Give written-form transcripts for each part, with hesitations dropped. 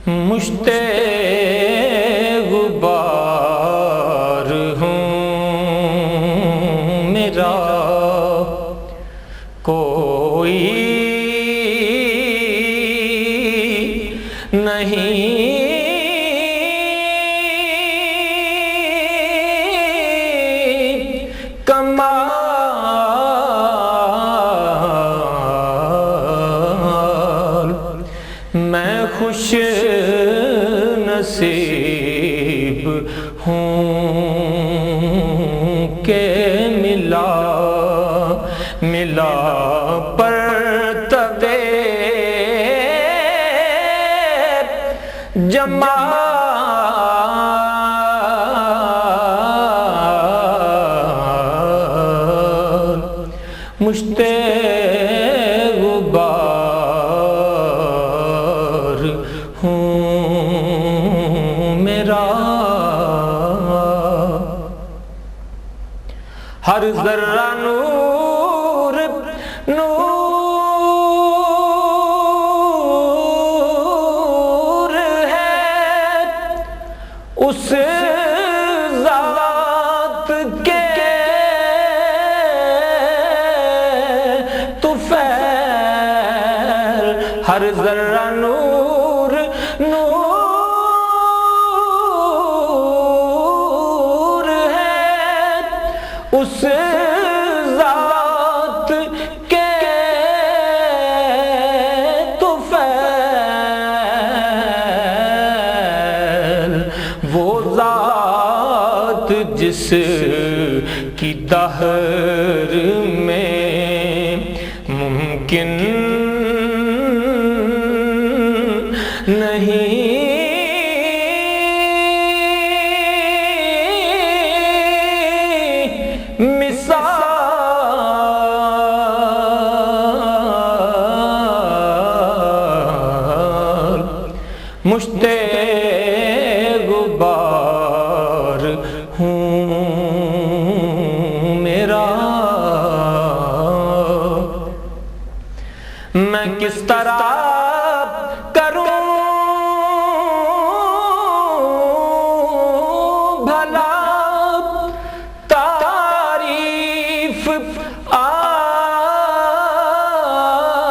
مشتے غبار ہوں میرا کوئی نہیں کمال میں خوش نصیب ہوں کہ ملا پر تبے جمال مشتے غبار ہوں میرا ہر ذرہ نور نور ہے اس ذات کے طفیل ہر ذرہ نور نور ہے اس ذات کے طفیل وہ ذات جس کی دہر میں ممکن نہیں مثال مشتے غبار ہوں میرا میں کس طرح کروں بھلا تعریف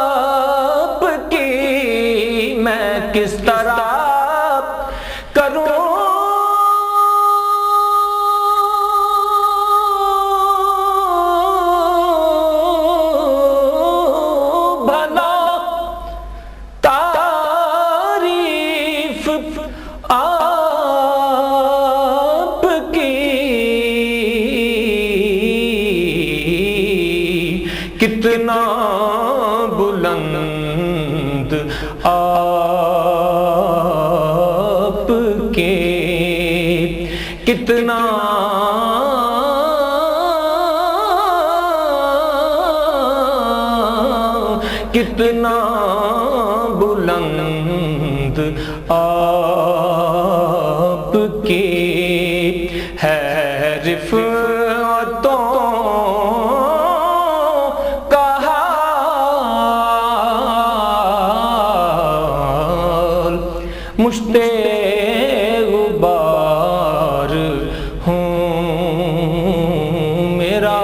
آپ کی میں کس طرح کروں آپ کی کتنا بلند آپ کے کتنا بلند آپ کی ہے رفعتوں کا حال مشتے غبار ہوں میرا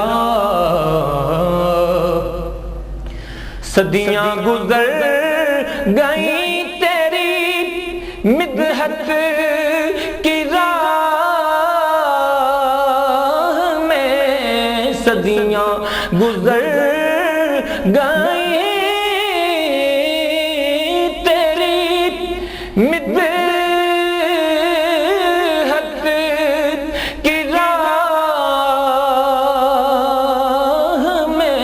صدیاں گزر گئیں تیری مدحت کی راہ میں صدیاں گزر گئیں تیری مدحت کی راہ میں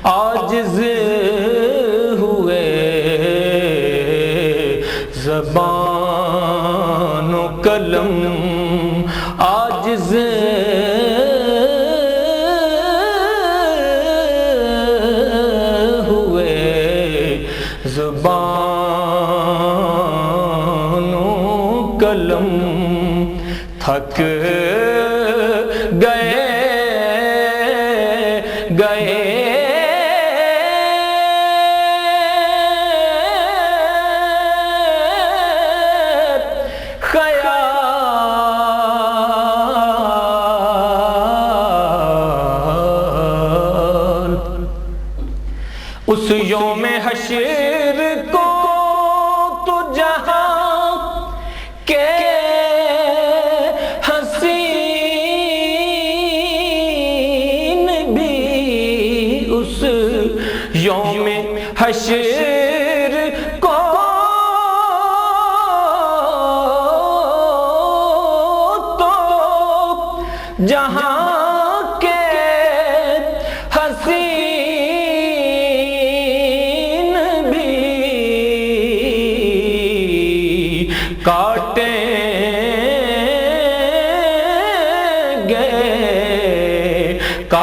عاجز ہوئے زبان و قلم عاجز ہوئے زبان و قلم تھک گئے خیال اس یوم حشر کو تو جہاں کے حسین بھی اس یوم حشر کو تو جہاں کے حسین بھی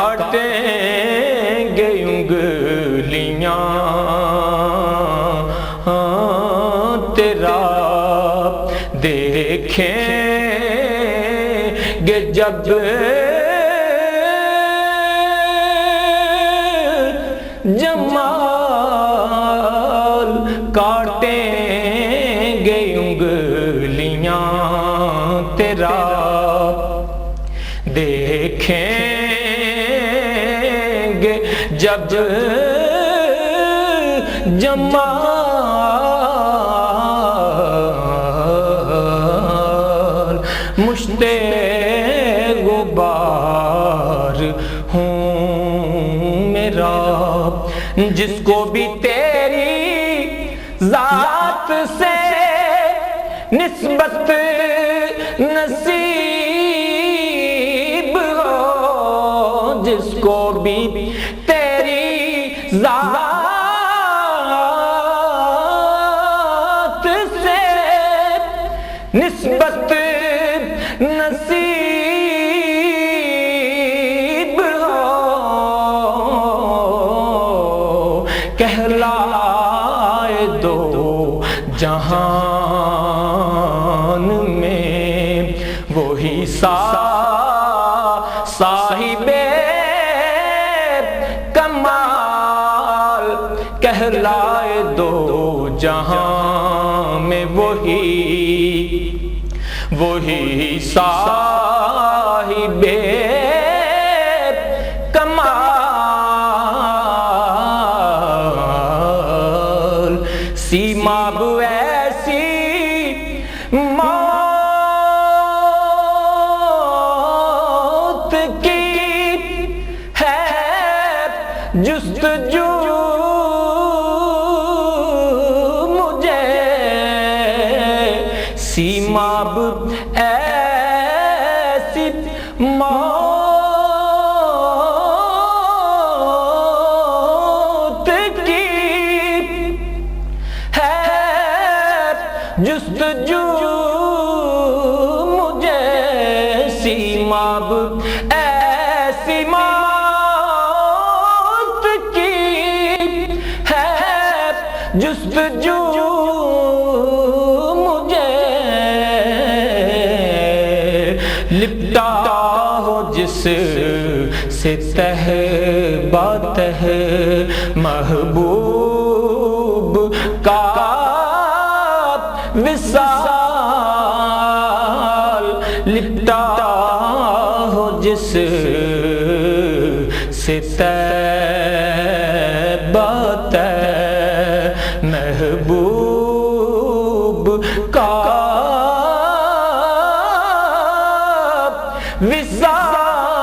کاٹیں گے انگلیاں تیرا دیکھیں گے جب جمال کاٹیں گے انگلیاں تیرا دیکھیں گے جب جمال مشت غبار ہوں میرا جس کو بھی تیری ذات سے نسبت نصیب ہو جس کو بھی تیری ذات سے نسبت نصیب ہو کہلائے دو جہان میں وہی صاحب کمال کہلائے دو جہان میں وہی صاحب کمال سیماب ایسی موت کی ہے جستجو مجھے سیماب ایسی موت کی ہے جستجو مجھے سیماب ایسی موت کی ہے جستجو مجھے لپٹا ہو جس سے تہ باتہ محبوب کا وصال لپٹا ہو جس سے طیبت محبوب کا وصال